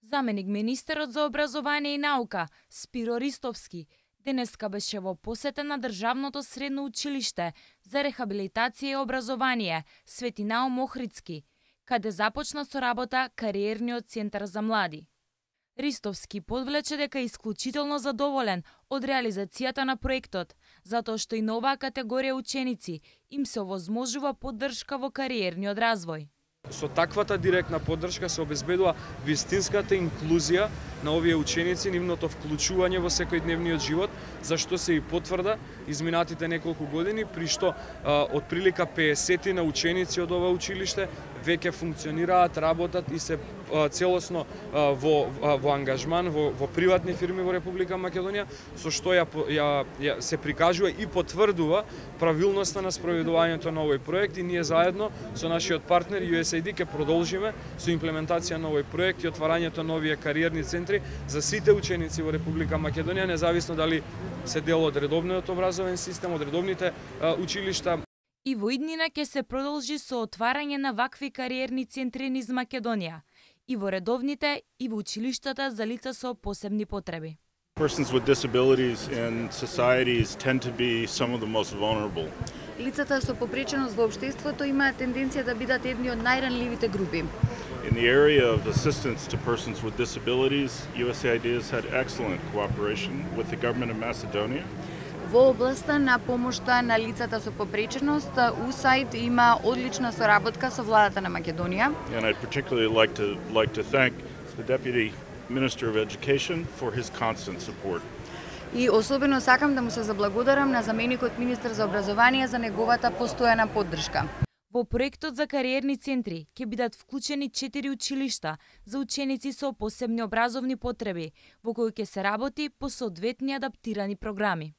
Заменик министерот за образование и наука Спиро Ристовски денеска беше во посета на Државното средно училиште за рехабилитација и образование Свети Наум Охридски, каде започна со работа кариерниот центар за млади. Ристовски подвлече дека е исклучително задоволен од реализацијата на проектот, затоа што и на оваа категорија ученици им се овозможува поддршка во кариерниот развој. Со таквата директна поддршка се обезбедува вистинската инклузија на овие ученици, нивното вклучување во секојдневниот живот, за што се и потврда изминатите неколку години, при што од прилика 50 на ученици од ова училиште веќе функционираат, работат и се целосно во ангажман во приватни фирми во Република Македонија, со што се прикажува и потврдува правилноста на спроведувањето на овој проект, и ние заедно со нашиот партнер USAID ќе продолжиме со имплементација на овој проект и отварањето на овие кариерни центри за сите ученици во Република Македонија, независно дали се дел од редовниот образовен систем, од редовните училишта. И во иднина ќе се продолжи со отварање на вакви кариерни центри низ Македонија, и во редовните и во училиштата за лица со посебни потреби. Persons with disabilities in societies tend to be some of the most vulnerable. Лицата со попреченост во општеството имаат тенденција да бидат едни од најранливите групи. In the area of assistance to persons with disabilities, USAID has had excellent cooperation with the government of Macedonia. Во областа на помошта на лицата со попреченост, USAID има одлична соработка со владата на Македонија. And I'd particularly like to thank the Deputy Minister of Education for his constant support. И особено сакам да му се заблагодарам на заменикот министер за образование за неговата постојана поддршка. Во проектот за кариерни центри ќе бидат вклучени 4 училишта за ученици со посебни образовни потреби, во кои ќе се работи по соодветни адаптирани програми.